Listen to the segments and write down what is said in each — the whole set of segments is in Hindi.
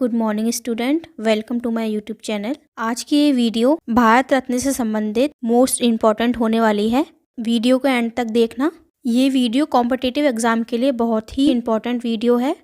Good morning student, welcome to my YouTube channel. आज की ये वीडियो भारत रत्न से संबंधित मोस्ट इम्पॉर्टेंट होने वाली है। वीडियो को एंड तक देखना। ये वीडियो कॉम्पिटिटिव एग्जाम के लिए बहुत ही इम्पॉर्टेंट वीडियो है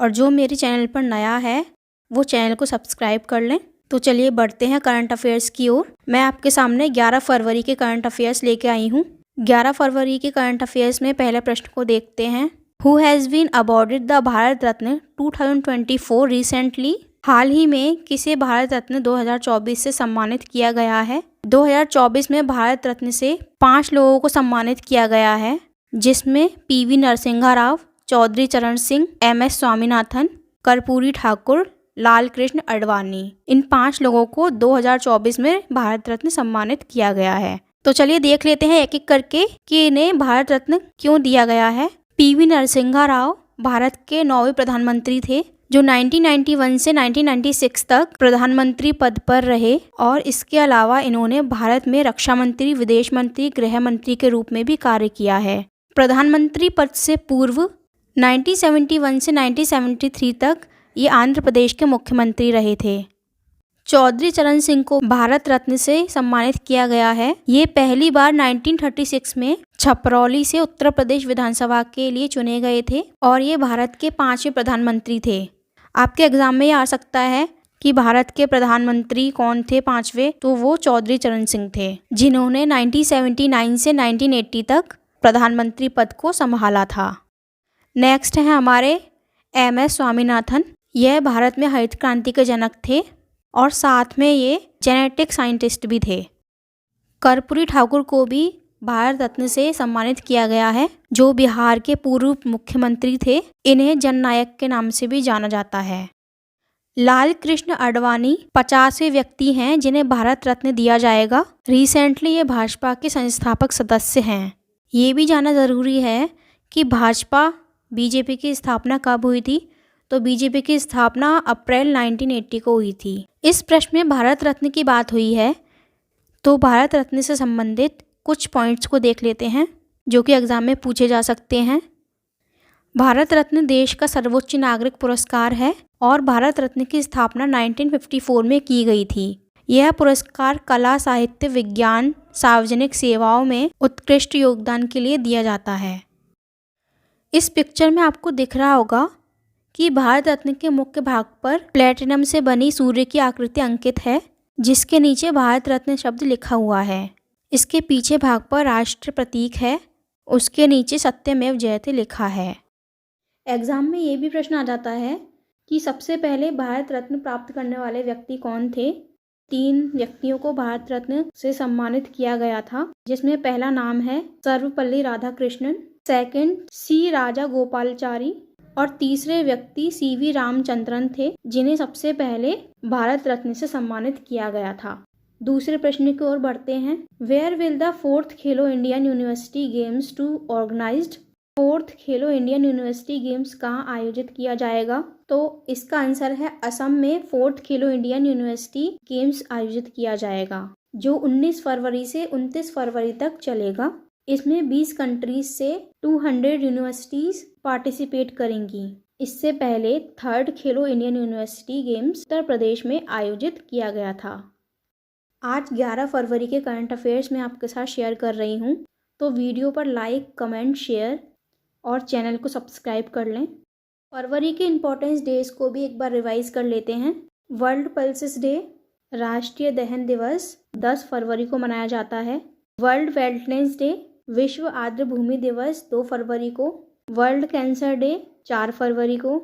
और जो मेरे चैनल पर नया है वो चैनल को सब्सक्राइब कर लें। तो चलिए बढ़ते हैं करंट अफेयर्स की ओर। मैं आपके सामने 11 फरवरी के करंट अफेयर्स लेके आई हूँ। 11 फरवरी के करंट अफेयर्स में पहले प्रश्न को देखते हैं। Who has been awarded the Bharat Ratna 2024 recently? हाल ही में किसे भारत रत्न 2024 से सम्मानित किया गया है? 2024 में भारत रत्न से 5 लोगों को सम्मानित किया गया है, जिसमें पीवी नरसिम्हा राव, चौधरी चरण सिंह, MS स्वामीनाथन, कर्पूरी ठाकुर, लाल कृष्ण आडवाणी। इन 5 लोगों को 2024 में भारत रत्न सम्मानित किया गया है। तो चलिए देख लेते हैं एक एक करके कि इन्हें भारत रत्न क्यों दिया गया है। पीवी नरसिम्हा राव भारत के 9वें प्रधानमंत्री थे, जो 1991 से 1996 तक प्रधानमंत्री पद पर रहे और इसके अलावा इन्होंने भारत में रक्षा मंत्री, विदेश मंत्री, गृह मंत्री के रूप में भी कार्य किया है। प्रधानमंत्री पद से पूर्व 1971 से 1973 तक ये आंध्र प्रदेश के मुख्यमंत्री रहे थे। चौधरी चरण सिंह को भारत रत्न से सम्मानित किया गया है। ये पहली बार 1936 में छपरौली से उत्तर प्रदेश विधानसभा के लिए चुने गए थे और ये भारत के 5वें प्रधानमंत्री थे। आपके एग्जाम में ये आ सकता है कि भारत के प्रधानमंत्री कौन थे 5वें, तो वो चौधरी चरण सिंह थे, जिन्होंने 1979 से 1980 तक प्रधानमंत्री पद को संभाला था। नेक्स्ट है हमारे MS स्वामीनाथन। यह भारत में हरित क्रांति के जनक थे और साथ में ये जेनेटिक साइंटिस्ट भी थे। कर्पूरी ठाकुर को भी भारत रत्न से सम्मानित किया गया है, जो बिहार के पूर्व मुख्यमंत्री थे। इन्हें जननायक के नाम से भी जाना जाता है। लाल कृष्ण आडवाणी 50वें व्यक्ति हैं जिन्हें भारत रत्न दिया जाएगा। रिसेंटली ये भाजपा के संस्थापक सदस्य हैं। ये भी जानना ज़रूरी है कि भाजपा बीजेपी की स्थापना कब हुई थी, तो बीजेपी की स्थापना अप्रैल 1980 को हुई थी। इस प्रश्न में भारत रत्न की बात हुई है, तो भारत रत्न से संबंधित कुछ पॉइंट्स को देख लेते हैं जो कि एग्जाम में पूछे जा सकते हैं। भारत रत्न देश का सर्वोच्च नागरिक पुरस्कार है और भारत रत्न की स्थापना 1954 में की गई थी। यह पुरस्कार कला, साहित्य, विज्ञान, सार्वजनिक सेवाओं में उत्कृष्ट योगदान के लिए दिया जाता है। इस पिक्चर में आपको दिख रहा होगा कि भारत रत्न के मुख्य भाग पर प्लेटिनम से बनी सूर्य की आकृति अंकित है, जिसके नीचे भारत रत्न शब्द लिखा हुआ है। इसके पीछे भाग पर राष्ट्र प्रतीक है, उसके नीचे सत्यमेव जयते लिखा है। एग्जाम में ये भी प्रश्न आ जाता है कि सबसे पहले भारत रत्न प्राप्त करने वाले व्यक्ति कौन थे। 3 व्यक्तियों को भारत रत्न से सम्मानित किया गया था, जिसमें पहला नाम है सर्वपल्ली राधाकृष्णन, सेकंड C राजा गोपालाचारी और तीसरे व्यक्ति CV रामचंद्रन थे, जिन्हें सबसे पहले भारत रत्न से सम्मानित किया गया था। दूसरे प्रश्न की ओर बढ़ते हैं। Where will the 4th Khelo Indian university games to organized? 4th Khelo Indian university games कहाँ आयोजित किया जाएगा? तो इसका आंसर है असम में 4th Khelo Indian university games आयोजित किया जाएगा, जो 19 फरवरी से 29 फरवरी तक चलेगा। इसमें 20 कंट्रीज से 200 यूनिवर्सिटीज पार्टिसिपेट करेंगी। इससे पहले 3rd खेलो Indian university games Uttar Pradesh में आयोजित किया गया था। आज 11 फरवरी के करंट अफेयर्स मैं आपके साथ शेयर कर रही हूँ, तो वीडियो पर लाइक, कमेंट, शेयर और चैनल को सब्सक्राइब कर लें। फरवरी के इम्पोर्टेंस डेज को भी एक बार रिवाइज कर लेते हैं। वर्ल्ड पल्सेस डे, राष्ट्रीय दहन दिवस 10 फरवरी को मनाया जाता है। वर्ल्ड वेटलैंड्स डे, विश्व आर्द्र भूमि दिवस 2 फरवरी को। वर्ल्ड कैंसर डे 4 फरवरी को।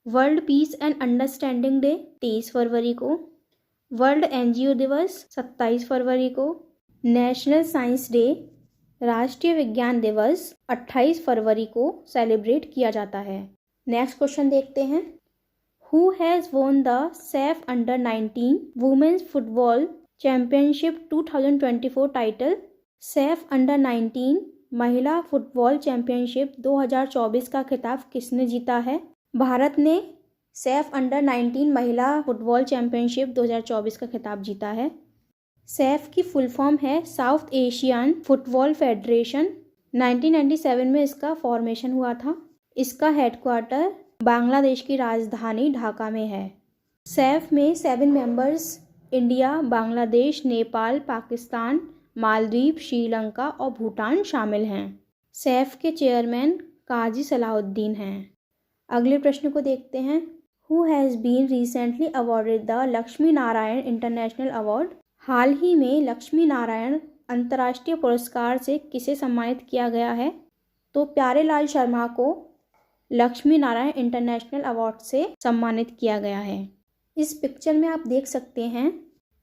World peace and understanding day 23 फरवरी को। वर्ल्ड NGO दिवस 27 फरवरी को। नेशनल साइंस डे, राष्ट्रीय विज्ञान दिवस 28 फरवरी को सेलिब्रेट किया जाता है। नेक्स्ट क्वेश्चन देखते हैं। Who has won the SAF under women's football championship 2024 title? SAF under महिला फुटबॉल चैंपियनशिप 2024 का खिताब किसने जीता है? भारत ने सैफ अंडर-19 महिला फुटबॉल चैंपियनशिप 2024 का खिताब जीता है। सैफ की फुल फॉर्म है साउथ एशियन फुटबॉल फेडरेशन। 1997 में इसका फॉर्मेशन हुआ था। इसका हेडक्वार्टर बांग्लादेश की राजधानी ढाका में है। सैफ में 7 मेंबर्स इंडिया, बांग्लादेश, नेपाल, पाकिस्तान, मालदीव, श्रीलंका और भूटान शामिल हैं। सैफ के चेयरमैन काजी सलाहुद्दीन हैं। अगले प्रश्न को देखते हैं। Who has been recently awarded the Lakshmi Narayan international award? हाल ही में लक्ष्मी नारायण अंतर्राष्ट्रीय पुरस्कार से किसे सम्मानित किया गया है? तो प्यारेलाल शर्मा को लक्ष्मी नारायण इंटरनेशनल अवार्ड से सम्मानित किया गया है। इस पिक्चर में आप देख सकते हैं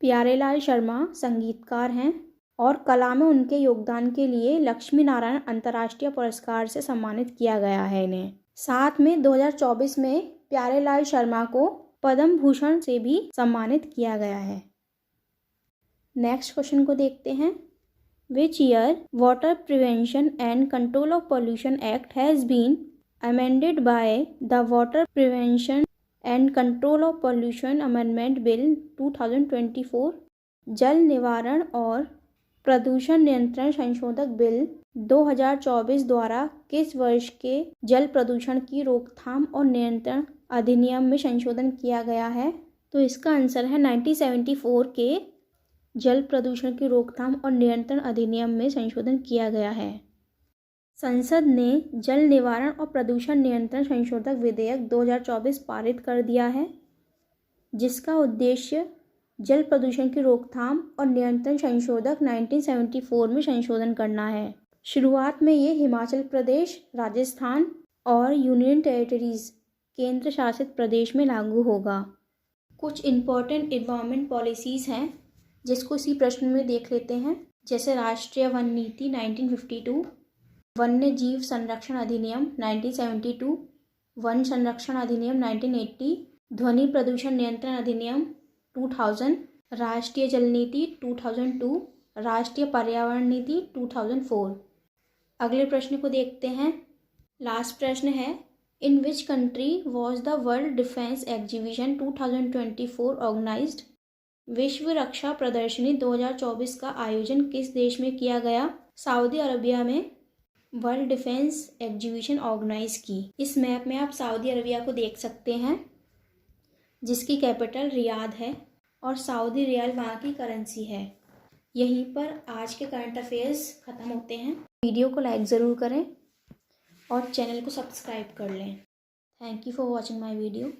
प्यारेलाल शर्मा संगीतकार हैं और कला में उनके योगदान के लिए लक्ष्मी नारायण अंतर्राष्ट्रीय पुरस्कार से सम्मानित किया गया है इन्हें। साथ में 2024 में प्यारेलाल शर्मा को पद्म भूषण से भी सम्मानित किया गया है। नेक्स्ट क्वेश्चन को देखते हैं। Which year water prevention and control of pollution act has been amended by the water prevention and control of pollution amendment bill 2024? जल निवारण और प्रदूषण नियंत्रण संशोधक बिल 2024 द्वारा किस वर्ष के जल प्रदूषण की रोकथाम और नियंत्रण अधिनियम में संशोधन किया गया है? तो इसका आंसर है 1974 के जल प्रदूषण की रोकथाम और नियंत्रण अधिनियम में संशोधन किया गया है। संसद ने जल निवारण और प्रदूषण नियंत्रण संशोधक विधेयक 2024 पारित कर दिया है, जिसका उद्देश्य जल प्रदूषण की रोकथाम और नियंत्रण संशोधक 1974 में संशोधन करना है। शुरुआत में ये हिमाचल प्रदेश, राजस्थान और यूनियन टेरिटरीज केंद्र शासित प्रदेश में लागू होगा। कुछ इम्पोर्टेंट इन्वायरमेंट पॉलिसीज़ हैं जिसको इसी प्रश्न में देख लेते हैं, जैसे राष्ट्रीय वन नीति 1952, वन्य जीव संरक्षण अधिनियम 1972, वन संरक्षण अधिनियम 1980, ध्वनि प्रदूषण नियंत्रण अधिनियम 2000, राष्ट्रीय जल नीति 2002, राष्ट्रीय पर्यावरण नीति 2004। अगले प्रश्न को देखते हैं। लास्ट प्रश्न है, in which country was the world defence exhibition 2024 organised? विश्व रक्षा प्रदर्शनी 2024 का आयोजन किस देश में किया गया? सऊदी अरबिया में वर्ल्ड डिफेंस एग्जीबिशन ऑर्गेनाइज की। इस मैप में आप सऊदी अरबिया को देख सकते हैं, जिसकी कैपिटल रियाद है और सऊदी रियाल वहाँ की करेंसी है। यहीं पर आज के करंट अफेयर्स ख़त्म होते हैं। वीडियो को लाइक ज़रूर करें और चैनल को सब्सक्राइब कर लें। Thank you for watching my video.